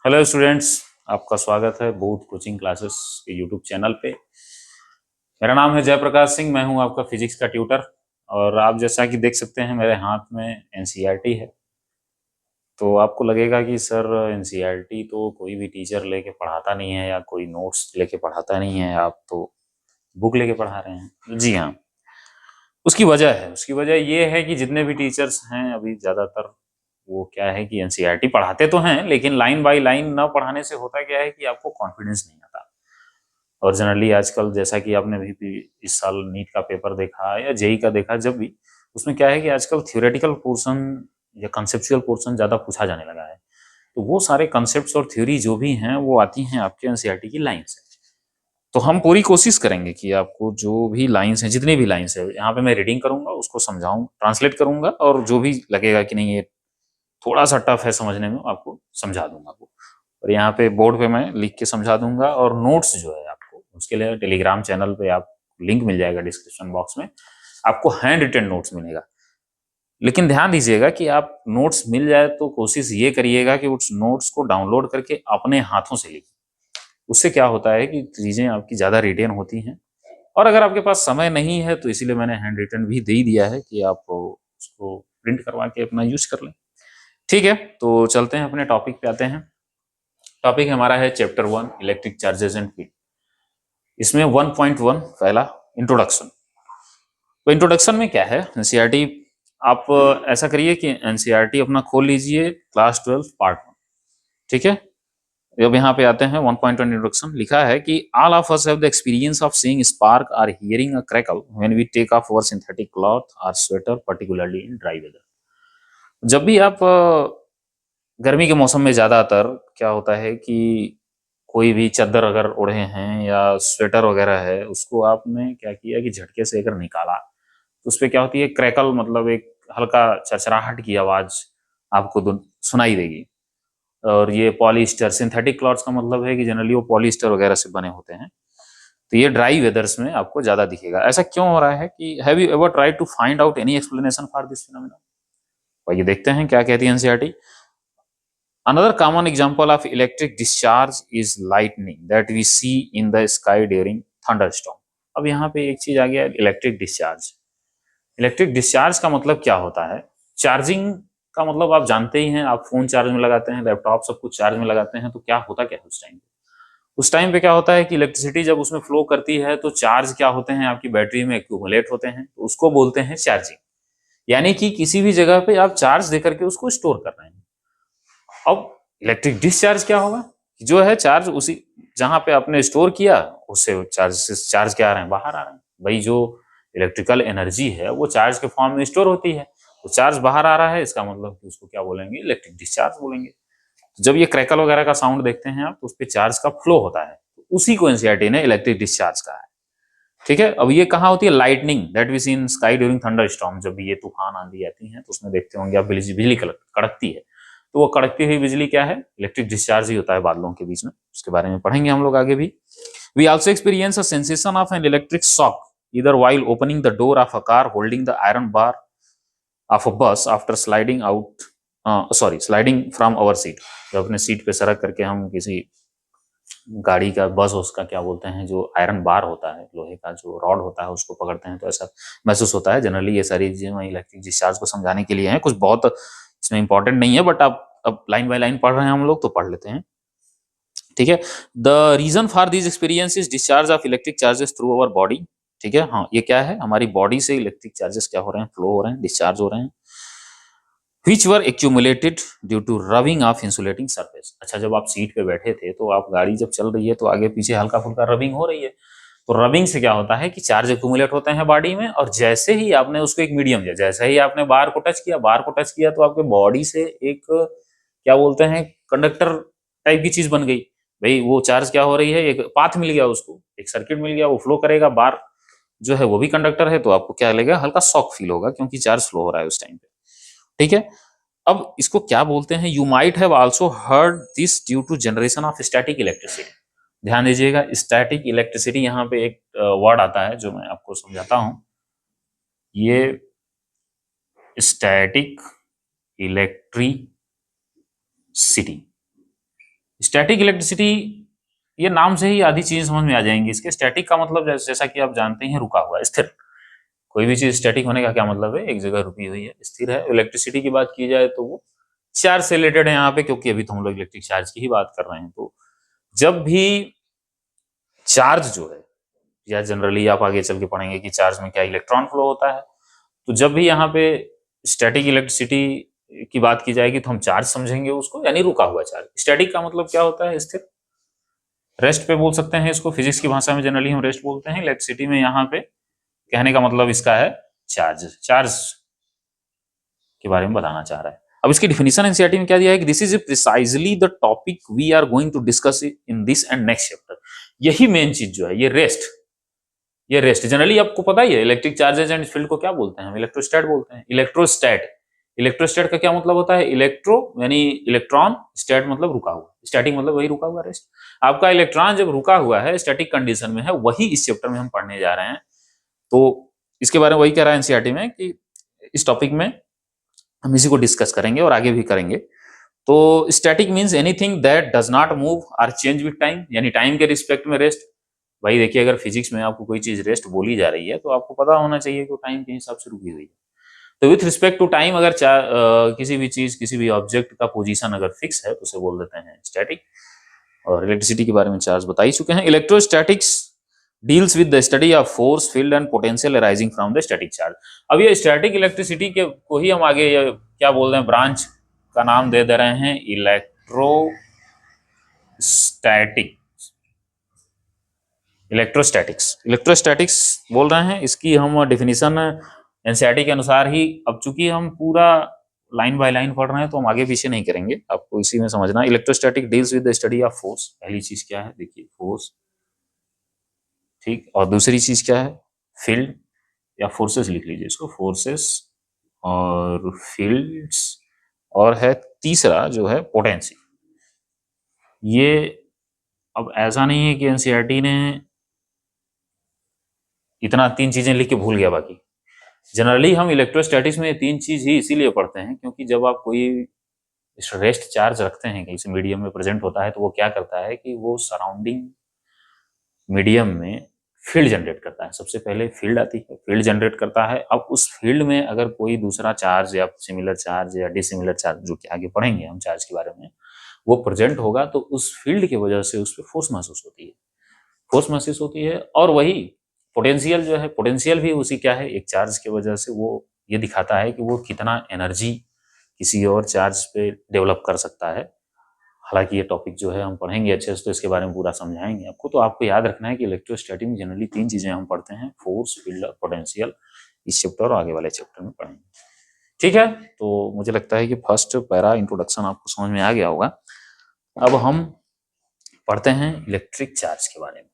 Hello students, आपका स्वागत है बोध कोचिंग क्लासेस के यूट्यूब चैनल पे। मेरा नाम है जयप्रकाश सिंह, मैं हूं आपका फिजिक्स का ट्यूटर। और आप जैसा कि देख सकते हैं मेरे हाथ में एनसीईआरटी है। तो आपको लगेगा कि सर एनसीईआरटी तो कोई भी टीचर लेके पढ़ाता नहीं है या कोई नोट्स लेके पढ़ाता नहीं है, आप तो बुक लेके पढ़ा रहे हैं। जी हाँ, उसकी वजह ये है कि जितने भी टीचर्स हैं अभी ज़्यादातर वो क्या है कि एनसीईआरटी पढ़ाते तो हैं, लेकिन लाइन बाय लाइन ना पढ़ाने से होता क्या है कि आपको कॉन्फिडेंस नहीं आता। और जनरली आजकल जैसा कि आपने भी इस साल नीट का पेपर देखा या जेई का देखा, जब भी उसमें क्या है कि आजकल थ्योरेटिकल पोर्शन या कंसेप्चुअल पोर्शन ज़्यादा पूछा जाने लगा है। तो वो सारे कंसेप्ट और थ्योरी जो भी हैं वो आती हैं आपके एनसीईआरटी की लाइन से। तो हम पूरी कोशिश करेंगे कि आपको जो भी लाइंस हैं, जितनी भी लाइंस है यहाँ पे मैं रीडिंग करूंगा, उसको समझाऊं, ट्रांसलेट करूंगा, और जो भी लगेगा कि नहीं ये थोड़ा सा टफ है समझने में, आपको समझा दूंगा वो। और यहाँ पे बोर्ड पे मैं लिख के समझा दूंगा। और नोट्स जो है आपको उसके लिए टेलीग्राम चैनल पे आप लिंक मिल जाएगा डिस्क्रिप्शन बॉक्स में, आपको हैंड रिटन नोट्स मिलेगा। लेकिन ध्यान दीजिएगा कि आप नोट्स मिल जाए तो कोशिश ये करिएगा कि उस नोट्स को डाउनलोड करके अपने हाथों से लिखिए। उससे क्या होता है कि चीजें आपकी ज्यादा रिटेन होती हैं। और अगर आपके पास समय नहीं है तो इसीलिए मैंने हैंड रिटन भी दे ही दिया है कि आप उसको प्रिंट करवा के अपना यूज कर लें। ठीक है, तो चलते हैं अपने टॉपिक पे आते हैं। टॉपिक हमारा है chapter 1, electric charges and field. इसमें 1.1 पहला इंट्रोडक्शन। तो इंट्रोडक्शन में क्या है, एनसीईआरटी आप ऐसा करिए कि एनसीईआरटी अपना खोल लीजिए, क्लास 12 पार्ट 1। ठीक है, अब यहाँ पे आते हैं 1.1 इंट्रोडक्शन। लिखा है कि all of us have the experience of seeing spark और hearing a crackle when we take off our synthetic cloth और sweater, particularly in dry weather. जब भी आप गर्मी के मौसम में ज्यादातर क्या होता है कि कोई भी चादर अगर ओढ़े हैं या स्वेटर वगैरह है, उसको आपने क्या किया कि झटके से अगर निकाला तो उस पर क्या होती है, क्रैकल, मतलब एक हल्का चरचराहट की आवाज आपको सुनाई देगी। और ये पॉलिस्टर सिंथेटिक क्लॉथ्स का मतलब है कि जनरली वो पॉलिस्टर वगैरह से बने होते हैं। तो ये ड्राई वेदर्स में आपको ज्यादा दिखेगा। ऐसा क्यों हो रहा है कि have you ever try to find out any explanation for this phenomena? आइए देखते हैं क्या कहती है NCERT. Another common example of electric discharge is lightning that we see in the sky during thunderstorm. अब यहाँ पे एक चीज आ गया, इलेक्ट्रिक डिस्चार्ज। इलेक्ट्रिक डिस्चार्ज का मतलब क्या होता है? चार्जिंग का मतलब आप जानते ही हैं, आप फोन चार्ज में लगाते हैं, लैपटॉप सब कुछ चार्ज में लगाते हैं, तो क्या होता क्या है उस टाइम पे? उस टाइम पे क्या होता है कि इलेक्ट्रिसिटी जब उसमें फ्लो करती है तो चार्ज क्या होते हैं, आपकी बैटरी में एक्यूमुलेट होते हैं, तो उसको बोलते हैं चार्जिंग। यानी कि किसी भी जगह पे आप चार्ज देकर के उसको स्टोर कर रहे हैं। अब इलेक्ट्रिक डिस्चार्ज क्या होगा? जो है चार्ज उसी जहां पे आपने स्टोर किया, उससे चार्ज क्या आ रहे हैं, बाहर आ रहे हैं। भाई जो इलेक्ट्रिकल एनर्जी है वो चार्ज के फॉर्म में स्टोर होती है, तो चार्ज बाहर आ रहा है, इसका मतलब कि उसको क्या बोलेंगे, इलेक्ट्रिक डिस्चार्ज बोलेंगे। तो जब ये क्रैकल वगैरह का साउंड देखते हैं आप, तो उस पर चार्ज का फ्लो होता है, तो उसी को एनसीईआरटी ने इलेक्ट्रिक डिस्चार्ज कहा है। ठीक है, अब ये कहाँ होती है? Lightning that we see in sky during thunder storm. जब ये तूफान आंधी आती है तो उसमें देखते होंगे आप, बिजली बिजली कड़कती है। तो वो कड़कती हुई बिजली क्या है? इलेक्ट्रिक डिस्चार्ज ही होता है बादलों के बीच में। उसके बारे में पढ़ेंगे हम लोग आगे भी। We also experience a sensation of an electric shock either while opening the door of a car holding the iron bar of a bus after sliding from our seat। जब अपने सीट पे सरक करके हम किसी गाड़ी का, बस, उसका क्या बोलते हैं, जो आयरन बार होता है, लोहे का जो रॉड होता है, उसको पकड़ते हैं तो ऐसा महसूस होता है। जनरली ये सारी चीजें इलेक्ट्रिक डिस्चार्ज को समझाने के लिए हैं, कुछ बहुत इसमें इंपॉर्टेंट नहीं है, बट आप अब लाइन बाय लाइन पढ़ रहे हैं हम लोग तो पढ़ लेते हैं। ठीक है, the reason for this experience is discharge of electric charges through our body. ठीक है, हाँ, ये क्या है, हमारी बॉडी से इलेक्ट्रिक चार्जेस क्या हो रहे हैं, फ्लो हो रहे हैं, डिस्चार्ज हो रहे हैं। which were accumulated due to rubbing of insulating surface। अच्छा, जब आप सीट पे बैठे थे तो आप, गाड़ी जब चल रही है तो आगे पीछे हल्का फुल्का रबिंग हो रही है। तो रबिंग से क्या होता है कि चार्ज एक्यूमुलेट होते हैं बॉडी में, और जैसे ही आपने उसको एक मीडियम दिया, जैसे ही आपने बार को टच किया तो आपके बॉडी से एक क्या बोलते हैं, कंडक्टर टाइप की चीज बन गई। भाई वो चार्ज क्या हो रही है, एक पाथ मिल गया उसको, एक सर्किट मिल गया, वो फ्लो करेगा। बार जो है वो भी कंडक्टर है, तो आपको क्या लगेगा, हल्का शॉक फील होगा, क्योंकि चार्ज फ्लो हो रहा है उस टाइम पे। ठीक है, अब इसको क्या बोलते हैं, you might have also heard this due to generation of static electricity. ध्यान दीजिएगा, स्टैटिक इलेक्ट्रिसिटी, यहाँ पे एक वर्ड आता है जो मैं आपको समझाता हूं। ये स्टैटिक इलेक्ट्रिसिटी, स्टैटिक इलेक्ट्रिसिटी, ये नाम से ही आधी चीजें समझ में आ जाएंगी इसके। स्टैटिक का मतलब जैसा कि आप जानते हैं रुका हुआ, स्थिर। कोई भी चीज स्टैटिक होने का क्या मतलब है, एक जगह रुकी हुई है, स्थिर है। इलेक्ट्रिसिटी की बात की जाए तो वो चार्ज से रिलेटेड है यहाँ पे, क्योंकि अभी तो हम लोग इलेक्ट्रिक चार्ज की ही बात कर रहे हैं। तो जब भी चार्ज जो है, या जनरली आप आगे चल के पढ़ेंगे कि चार्ज में क्या इलेक्ट्रॉन फ्लो होता है, तो जब भी यहाँ पे स्टैटिक इलेक्ट्रिसिटी की बात की जाएगी तो हम चार्ज समझेंगे उसको, यानी रुका हुआ चार्ज। स्टैटिक का मतलब क्या होता है, स्थिर। रेस्ट पे बोल सकते हैं इसको, फिजिक्स की भाषा में जनरली हम रेस्ट बोलते हैं। इलेक्ट्रिसिटी में यहाँ पे कहने का मतलब इसका है चार्ज। चार्ज के बारे में बताना चाह रहा है। अब इसकी डिफिनीशन एनसीईआरटी में क्या दिया है कि this is precisely the topic we are going to discuss in this and next chapter. यही मेन चीज जो है, ये रेस्ट। ये रेस्ट जनरली आपको पता ही है, इलेक्ट्रिक चार्जेस एंड फील्ड को क्या बोलते हैं हम, इलेक्ट्रोस्टैट बोलते हैं। इलेक्ट्रोस्टैट, इलेक्ट्रोस्टैट का क्या मतलब होता है, इलेक्ट्रो यानी इलेक्ट्रॉन, स्टैट मतलब रुका हुआ, स्टैटिक मतलब वही रुका हुआ, रेस्ट। आपका इलेक्ट्रॉन जब रुका हुआ है, स्टैटिक कंडीशन में है, वही इस चैप्टर में हम पढ़ने जा रहे हैं। तो इसके बारे में वही कह रहा है एनसीईआरटी में कि इस टॉपिक में हम इसी को डिस्कस करेंगे और आगे भी करेंगे। तो static means anything that does not move और चेंज विद टाइम, यानी टाइम के रिस्पेक्ट में रेस्ट। भाई देखिए, अगर फिजिक्स में आपको कोई चीज रेस्ट बोली जा रही है तो आपको पता होना चाहिए कि वो टाइम के हिसाब से रुकी हुई है। तो विथ रिस्पेक्ट टू टाइम, अगर किसी भी चीज, किसी भी ऑब्जेक्ट का पोजीशन अगर फिक्स है तो उसे बोल देते हैं स्टैटिक। और इलेक्ट्रिसिटी के बारे में चार्ज बता ही चुके हैं। Electrostatics deals with the study of force, field and potential arising from the static charge. अब ये स्टैटिक इलेक्ट्रिसिटी के को ही हम आगे ये क्या बोल रहे हैं, ब्रांच का नाम दे दे रहे हैं इलेक्ट्रोस्टैटिक, इलेक्ट्रोस्टैटिक्स। इलेक्ट्रोस्टैटिक्स बोल रहे हैं, इसकी हम डिफिनीशन एनसीईआरटी के अनुसार ही, अब चूंकि हम पूरा लाइन बाय लाइन पढ़ रहे हैं तो हम आगे पीछे नहीं करेंगे, आपको इसी में समझना। Electrostatic deals with the study of force. पहली चीज क्या है, देखिए फोर्स, ठीक। और दूसरी चीज क्या है, फील्ड या फोर्सेस लिख लीजिए इसको, फोर्सेस और फील्ड्स। और है तीसरा जो है पोटेंशियल। ये अब ऐसा नहीं है कि एनसीईआरटी ने इतना तीन चीजें लिख के भूल गया बाकी। जनरली हम इलेक्ट्रोस्टैटिक्स में ये तीन चीज ही इसीलिए पढ़ते हैं क्योंकि जब आप कोई रेस्ट चार्ज रखते हैं, कहीं से मीडियम में प्रेजेंट होता है, तो वो क्या करता है कि वो सराउंडिंग मीडियम में फील्ड जनरेट करता है। सबसे पहले फील्ड आती है, फील्ड जनरेट करता है। अब उस फील्ड में अगर कोई दूसरा चार्ज या सिमिलर चार्ज या डिसिमिलर चार्ज, जो कि आगे पढ़ेंगे हम चार्ज के बारे में, वो प्रेजेंट होगा तो उस फील्ड की वजह से उस पर फोर्स महसूस होती है, फोर्स महसूस होती है। और वही पोटेंशियल जो है, पोटेंशियल भी उसी क्या है, एक चार्ज की वजह से वो ये दिखाता है कि वो कितना एनर्जी किसी और चार्ज पे डेवलप कर सकता है। हालांकि ये टॉपिक जो है हम पढ़ेंगे अच्छे से, तो इसके बारे में पूरा समझाएंगे आपको। तो आपको याद रखना है कि इलेक्ट्रोस्टैटिक में जनरली तीन चीजें हम पढ़ते हैं, फोर्स, फील्ड और पोटेंशियल। इस चैप्टर और आगे वाले चैप्टर में पढ़ेंगे, ठीक है। तो मुझे लगता है कि फर्स्ट पैरा इंट्रोडक्शन आपको समझ में आ गया होगा। अब हम पढ़ते हैं इलेक्ट्रिक चार्ज के बारे में।